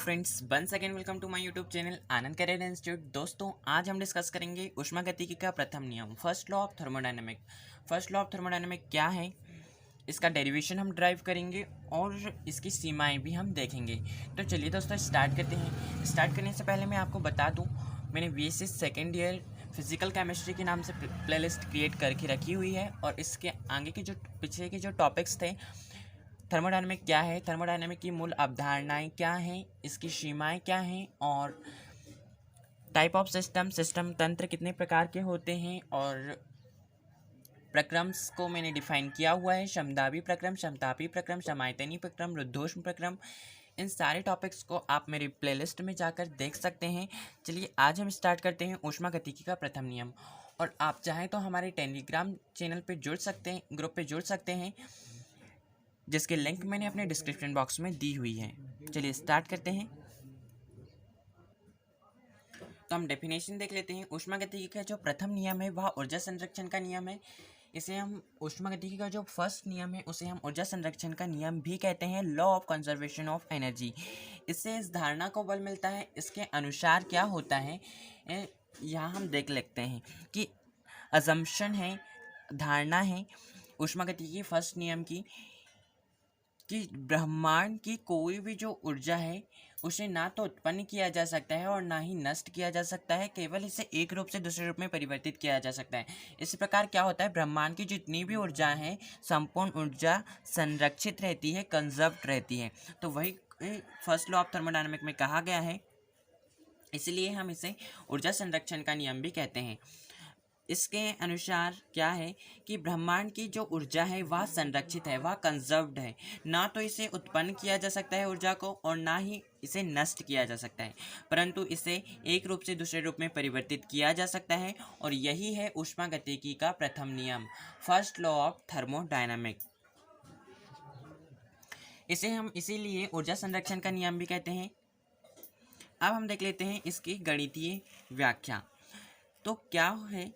Friends, once again welcome to my YouTube channel Anand Career Institute. दोस्तों, आज हम discuss करेंगे ऊष्मागतिकी का प्रथम नियम, first law of thermodynamic. First law of thermodynamic क्या है, इसका डेरिवेशन हम ड्राइव करेंगे और इसकी सीमाएं भी हम देखेंगे। तो चलिए दोस्तों स्टार्ट करते हैं। स्टार्ट करने से पहले मैं आपको बता दूं, मैंने BSc second year physical chemistry के नाम से प्लेलिस्ट क्रिएट करके रखी हुई है और इसके आगे के जो पीछे के जो टॉपिक्स थे, थर्मोडायनामिक क्या है, थर्मोडायनामिक की मूल अवधारणाएं क्या हैं, इसकी सीमाएं क्या हैं, और टाइप ऑफ सिस्टम तंत्र कितने प्रकार के होते हैं, और प्रक्रम्स को मैंने डिफाइन किया हुआ है, समदाबी प्रक्रम, समतापी प्रक्रम, समायतनी प्रक्रम, रुद्धोष्म प्रक्रम। इन सारे टॉपिक्स को आप मेरी प्लेलिस्ट में जाकर देख सकते हैं। चलिए आज हम स्टार्ट करते हैं ऊष्मागतिकी का प्रथम नियम। और आप चाहें तो हमारे टेलीग्राम चैनल पे जुड़ सकते हैं, ग्रुप पे जुड़ सकते हैं, जिसके लिंक मैंने अपने डिस्क्रिप्शन बॉक्स में दी हुई है। चलिए स्टार्ट करते हैं। तो हम डेफिनेशन देख लेते हैं। ऊष्मागतिकी का जो प्रथम नियम है वह ऊर्जा संरक्षण का नियम है। इसे हम ऊष्मागतिकी का जो फर्स्ट नियम है उसे हम ऊर्जा संरक्षण का नियम भी कहते हैं, law of conservation of energy. इससे इस धारणा को बल मिलता है। इसके अनुसार क्या होता है, यहाँ हम देख लेते हैं कि अजम्पशन है, धारणा है ऊष्मागतिकी फर्स्ट नियम की, कि ब्रह्मांड की कोई भी जो ऊर्जा है उसे ना तो उत्पन्न किया जा सकता है और ना ही नष्ट किया जा सकता है, केवल इसे एक रूप से दूसरे रूप में परिवर्तित किया जा सकता है। इस प्रकार क्या होता है, ब्रह्मांड की जितनी भी ऊर्जा है संपूर्ण ऊर्जा संरक्षित रहती है, कंजर्व्ड रहती है। तो वही फर्स्ट लॉ ऑफ थर्मोडायनामिक में कहा गया है, इसलिए हम इसे ऊर्जा संरक्षण का नियम भी कहते हैं। इसके अनुसार क्या है कि ब्रह्मांड की जो ऊर्जा है वह संरक्षित है, वह कंजर्व्ड है, ना तो इसे उत्पन्न किया जा सकता है ऊर्जा को और ना ही इसे नष्ट किया जा सकता है, परंतु इसे एक रूप से दूसरे रूप में परिवर्तित किया जा सकता है। और यही है ऊष्मागतिकी का प्रथम नियम, फर्स्ट लॉ ऑफ थर्मोडायनामिक। इसे हम इसीलिए ऊर्जा संरक्षण का नियम भी कहते हैं। अब हम देख लेते हैं इसकी गणितीय व्याख्या। तो क्या है,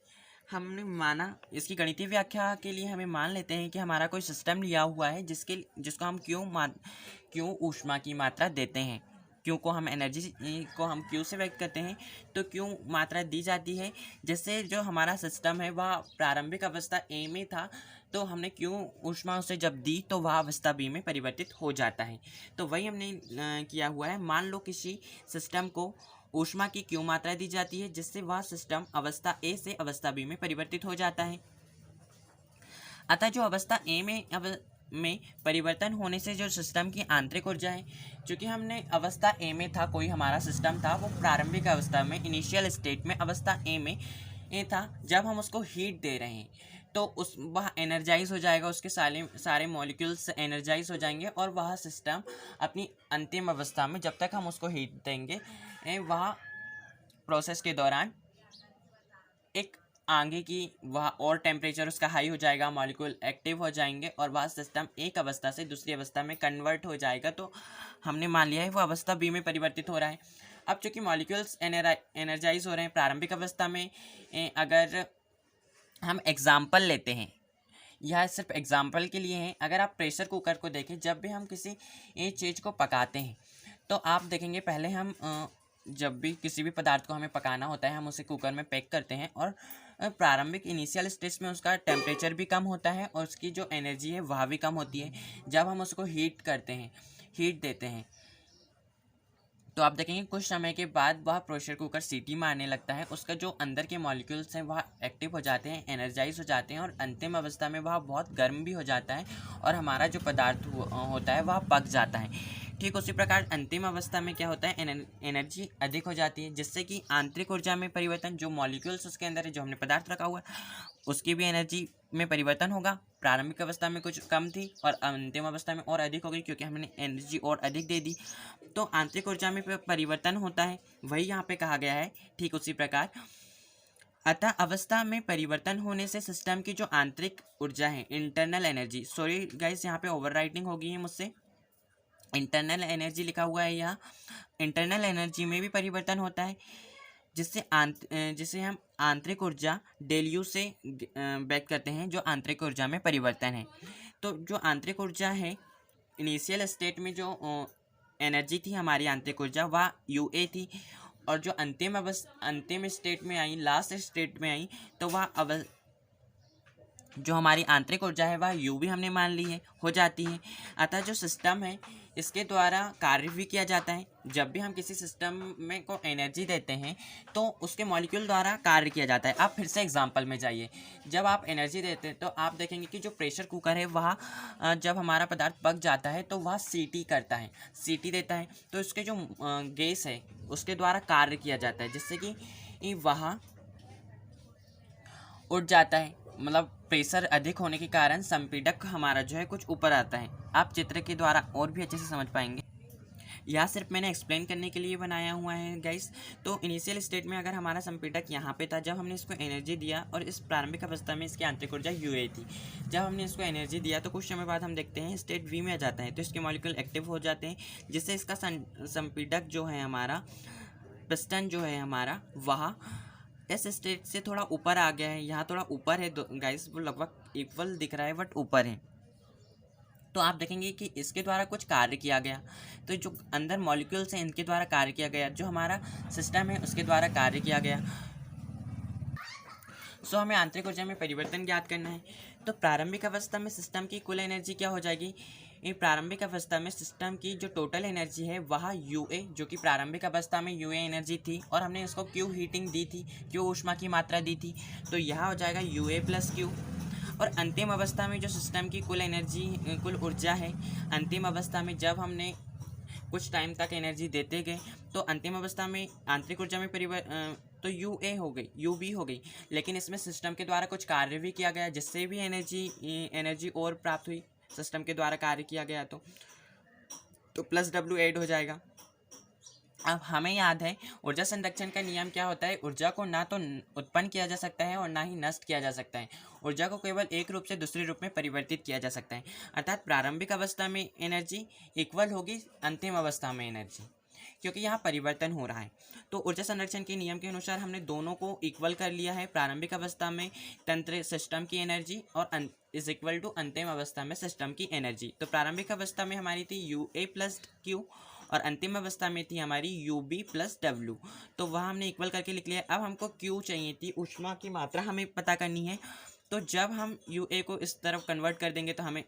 हमने माना इसकी गणितीय व्याख्या के लिए हमें मान लेते हैं कि हमारा कोई सिस्टम लिया हुआ है जिसको हम क्यू ऊष्मा की मात्रा देते हैं। क्यू को हम एनर्जी को हम क्यू से व्यक्त करते हैं, तो क्यू मात्रा दी जाती है, जिससे जो हमारा सिस्टम है वह प्रारंभिक अवस्था ए में था, तो हमने क्यू ऊष्मा उसे जब दी तो वह अवस्था बी में परिवर्तित हो जाता है। तो वही हमने किया हुआ है। मान लो किसी सिस्टम को ऊष्मा की क्यू मात्रा दी जाती है, जिससे वह सिस्टम अवस्था ए से अवस्था बी में परिवर्तित हो जाता है। अतः जो अवस्था ए में परिवर्तन होने से जो सिस्टम की आंतरिक ऊर्जा है, चूँकि हमने अवस्था ए में था, कोई हमारा सिस्टम था, वो प्रारंभिक अवस्था में, इनिशियल स्टेट में अवस्था ए में था, जब हम उसको हीट दे रहे हैं तो वह एनर्जाइज हो जाएगा, उसके सारे मॉलिक्यूल्स एनर्जाइज हो जाएंगे और वह सिस्टम अपनी अंतिम अवस्था में, जब तक हम उसको हीट देंगे, वह प्रोसेस के दौरान एक आगे की वह और टेम्परेचर उसका हाई हो जाएगा, मॉलिक्यूल एक्टिव हो जाएंगे और वह सिस्टम एक अवस्था से दूसरी अवस्था में कन्वर्ट हो जाएगा। तो हमने मान लिया है वो अवस्था बी में परिवर्तित हो रहा है। अब चूँकि मॉलिक्यूल्स एनर्जाइज हो रहे हैं प्रारंभिक अवस्था में, अगर हम एग्जाम्पल लेते हैं, यह सिर्फ एग्जाम्पल के लिए है, अगर आप प्रेशर कुकर को देखें, जब भी हम किसी एक चीज़ को पकाते हैं तो आप देखेंगे पहले हम जब भी किसी भी पदार्थ को हमें पकाना होता है, हम उसे कुकर में पैक करते हैं और प्रारंभिक इनिशियल स्टेज में उसका टेम्परेचर भी कम होता है और उसकी जो एनर्जी है वह भी कम होती है। जब हम उसको हीट करते हैं, हीट देते हैं, तो आप देखेंगे कुछ समय के बाद वह प्रेशर कुकर सीटी मारने लगता है, उसका जो अंदर के मॉलिक्यूल्स हैं वह एक्टिव हो जाते हैं, एनर्जाइज हो जाते हैं और अंतिम अवस्था में वह बहुत गर्म भी हो जाता है और हमारा जो पदार्थ होता है वह पक जाता है। ठीक उसी प्रकार अंतिम अवस्था में क्या होता है, एनर्जी अधिक हो जाती है, जिससे कि आंतरिक ऊर्जा में परिवर्तन, जो मॉलिक्यूल्स उसके अंदर है, जो हमने पदार्थ रखा हुआ है, उसकी भी एनर्जी में परिवर्तन होगा। प्रारंभिक अवस्था में कुछ कम थी और अंतिम अवस्था में और अधिक हो गई, क्योंकि हमने एनर्जी और अधिक दे दी, तो आंतरिक ऊर्जा में परिवर्तन होता है, वही यहाँ पे कहा गया है। ठीक उसी प्रकार अतः अवस्था में परिवर्तन होने से सिस्टम की जो आंतरिक ऊर्जा है, इंटरनल एनर्जी, सॉरी गाइस यहाँ पे ओवरराइटिंग हो गई है मुझसे, इंटरनल एनर्जी लिखा हुआ है यहाँ, इंटरनल एनर्जी में भी परिवर्तन होता है, जिसे हम आंतरिक ऊर्जा डेल यू से व्यक्त करते हैं, जो आंतरिक ऊर्जा में परिवर्तन है। तो जो आंतरिक ऊर्जा है, इनिशियल स्टेट में जो एनर्जी थी हमारी आंतरिक ऊर्जा वह UA थी, और जो अंतिम स्टेट में आई, लास्ट स्टेट में आई, तो वह जो हमारी आंतरिक ऊर्जा है वह यू भी हमने मान ली है, हो जाती है। अतः जो सिस्टम है इसके द्वारा कार्य भी किया जाता है। जब भी हम किसी सिस्टम में को एनर्जी देते हैं तो उसके मॉलिक्यूल द्वारा कार्य किया जाता है। आप फिर से एग्जांपल में जाइए, जब आप एनर्जी देते हैं तो आप देखेंगे कि जो प्रेशर कुकर है वह जब हमारा पदार्थ पक जाता है तो वह सीटी करता है, सीटी देता है, तो उसके जो गैस है उसके द्वारा कार्य किया जाता है, जिससे कि वह उठ जाता है। मतलब प्रेशर अधिक होने के कारण संपीड़क हमारा जो है कुछ ऊपर आता है। आप चित्र के द्वारा और भी अच्छे से समझ पाएंगे। यह सिर्फ मैंने एक्सप्लेन करने के लिए बनाया हुआ है गाइस। तो इनिशियल स्टेट में अगर हमारा संपीड़क यहाँ पे था, जब हमने इसको एनर्जी दिया, और इस प्रारंभिक अवस्था में इसकी आंतरिक ऊर्जा UA थी, जब हमने इसको एनर्जी दिया तो कुछ समय बाद हम देखते हैं स्टेट V में आ जाता है, तो इसके मॉलिक्यूल एक्टिव हो जाते हैं, जिससे इसका संपीड़क जो है हमारा, पिस्टन जो है हमारा, वह इस स्टेट से थोड़ा ऊपर आ गया है। यहाँ थोड़ा ऊपर है गाइस, वो लगभग इक्वल दिख रहा है बट ऊपर है। तो आप देखेंगे कि इसके द्वारा कुछ कार्य किया गया, तो जो अंदर मॉलिक्यूल्स हैं इनके द्वारा कार्य किया गया, जो हमारा सिस्टम है उसके द्वारा कार्य किया गया। सो हमें आंतरिक ऊर्जा में परिवर्तन ज्ञात करना है। तो प्रारंभिक अवस्था में सिस्टम की कुल एनर्जी क्या हो जाएगी? ये प्रारंभिक अवस्था में सिस्टम की जो टोटल एनर्जी है वह UA, जो कि प्रारंभिक अवस्था में UA एनर्जी थी, और हमने इसको Q हीटिंग दी थी, Q ऊष्मा की मात्रा दी थी, तो यह हो जाएगा UA + Q। और अंतिम अवस्था में जो सिस्टम की कुल एनर्जी, कुल ऊर्जा है, अंतिम अवस्था में जब हमने कुछ टाइम तक एनर्जी देते गए तो अंतिम अवस्था में आंतरिक ऊर्जा में तो UA हो गई, UB हो गई, लेकिन इसमें सिस्टम के द्वारा कुछ कार्य भी किया गया, जिससे भी एनर्जी और प्राप्त हुई, सिस्टम के द्वारा कार्य किया गया तो +W ऐड हो जाएगा। अब हमें याद है ऊर्जा संरक्षण का नियम क्या होता है? ऊर्जा को ना तो उत्पन्न किया जा सकता है और ना ही नष्ट किया जा सकता है। ऊर्जा को केवल एक रूप से दूसरे रूप में परिवर्तित किया जा सकता है। अर्थात प्रारंभिक अवस्था में एनर्जी इक्वल होगी अंतिम अवस्था में एनर्जी, क्योंकि यहाँ परिवर्तन हो रहा है। तो ऊर्जा संरक्षण के नियम के अनुसार हमने दोनों को इक्वल कर लिया है। प्रारंभिक अवस्था में तंत्र सिस्टम की एनर्जी और = अंतिम अवस्था में सिस्टम की एनर्जी। तो प्रारंभिक अवस्था में हमारी थी UA + Q, और अंतिम अवस्था में थी हमारी UB + W। तो वह हमने इक्वल करके लिख लिया। अब हमको Q चाहिए थी, ऊष्मा की मात्रा हमें पता करनी है। तो जब हम UA को इस तरफ कन्वर्ट कर देंगे तो हमें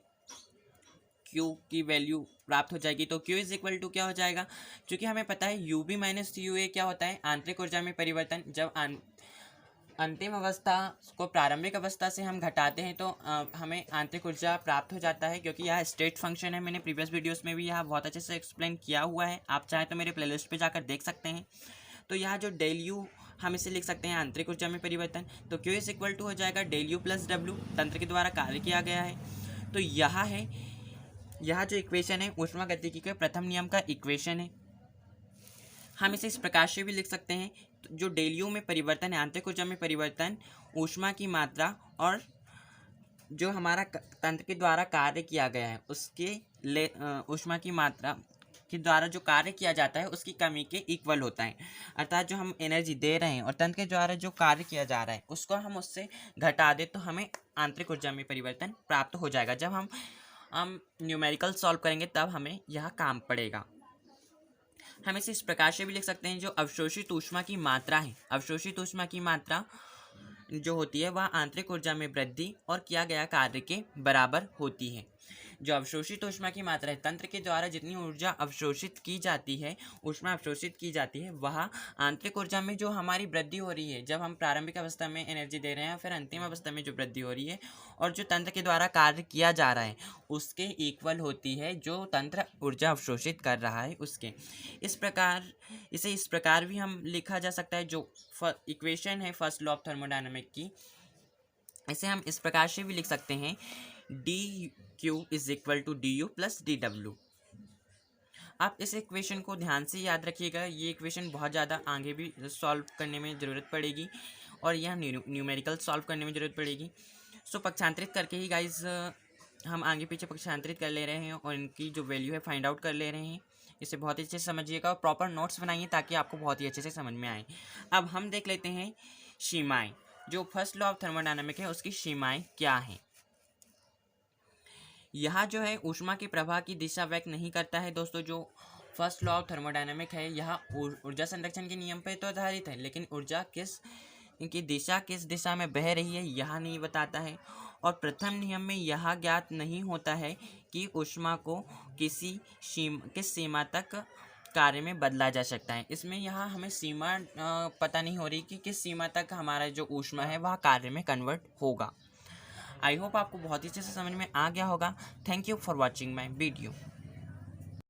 Q की वैल्यू प्राप्त हो जाएगी। तो Q = क्या हो जाएगा? क्योंकि हमें पता है UB - UA क्या होता है? आंतरिक ऊर्जा में परिवर्तन। जब अंतिम अवस्था को प्रारंभिक अवस्था से हम घटाते हैं तो हमें आंतरिक ऊर्जा प्राप्त हो जाता है, क्योंकि यह स्टेट फंक्शन है। मैंने प्रीवियस वीडियोस में भी यह बहुत अच्छे से एक्सप्लेन किया हुआ है, आप चाहें तो मेरे प्लेलिस्ट पे जाकर देख सकते हैं। तो यह जो ΔU हम इसे लिख सकते हैं आंतरिक ऊर्जा में परिवर्तन। तो Q = हो जाएगा ΔU + W, तंत्र के द्वारा कार्य किया गया है। तो यह जो इक्वेशन है ऊष्मागतिकी के प्रथम नियम का इक्वेशन है। हम इसे इस प्रकार से भी लिख सकते हैं, जो ΔU में परिवर्तन है, आंतरिक ऊर्जा में परिवर्तन, ऊष्मा की मात्रा और जो हमारा तंत्र के द्वारा कार्य किया गया है उसके ऊष्मा की मात्रा के द्वारा जो कार्य किया जाता है उसकी कमी के इक्वल होता है। अर्थात जो हम एनर्जी दे रहे हैं और तंत्र के द्वारा जो कार्य किया जा रहा है उसको हम उससे घटा दें तो हमें आंतरिक ऊर्जा में परिवर्तन प्राप्त हो जाएगा। जब हम न्यूमेरिकल सॉल्व करेंगे तब हमें यह काम पड़ेगा। हम इसे इस प्रकार से भी लिख सकते हैं, जो अवशोषित ऊष्मा की मात्रा है, अवशोषित ऊष्मा की मात्रा जो होती है वह आंतरिक ऊर्जा में वृद्धि और किया गया कार्य के बराबर होती है। जो अवशोषित ऊष्मा की मात्रा है, तंत्र के द्वारा जितनी ऊर्जा अवशोषित की जाती है, ऊष्मा अवशोषित की जाती है, वह आंतरिक ऊर्जा में जो हमारी वृद्धि हो रही है, जब हम प्रारंभिक अवस्था में एनर्जी दे रहे हैं, फिर अंतिम अवस्था में जो वृद्धि हो रही है और जो तंत्र के द्वारा कार्य किया जा रहा है उसके इक्वल होती है, जो तंत्र ऊर्जा अवशोषित कर रहा है उसके। इसे इस प्रकार भी हम लिखा जा सकता है, जो इक्वेशन है फर्स्ट लॉ ऑफ थर्मोडायनामिक की, इसे हम इस प्रकार से भी लिख सकते हैं, dQ = dU + dW। आप इस इक्वेशन को ध्यान से याद रखिएगा, ये इक्वेशन बहुत ज़्यादा आगे भी सॉल्व करने में ज़रूरत पड़ेगी और यह न्यूमेरिकल सॉल्व करने में ज़रूरत पड़ेगी। सो पक्षांतरित करके ही गाइज हम आगे पीछे पक्षांतरित कर ले रहे हैं और इनकी जो वैल्यू है फाइंड आउट कर ले रहे हैं। इसे बहुत अच्छे से समझिएगा और प्रॉपर नोट्स बनाइए ताकि आपको बहुत ही अच्छे से समझ में आए। अब हम देख लेते हैं सीमाएँ, जो फर्स्ट लॉ ऑफ थर्मोडायनामिक है उसकी सीमाएँ क्या हैं। यह जो है ऊष्मा के प्रवाह की दिशा व्यक्त नहीं करता है दोस्तों, जो फर्स्ट लॉ ऑफ थर्मोडायनामिक है, यह ऊर्जा संरक्षण के नियम पर तो आधारित है, लेकिन ऊर्जा किस दिशा में बह रही है यह नहीं बताता है। और प्रथम नियम में यह ज्ञात नहीं होता है कि ऊष्मा को किस सीमा तक कार्य में बदला जा सकता है। इसमें यहाँ हमें सीमा पता नहीं हो रही कि किस सीमा तक हमारा जो ऊष्मा है वह कार्य में कन्वर्ट होगा। आई होप आपको बहुत ही अच्छे से समझ में आ गया होगा। Thank you for watching my video.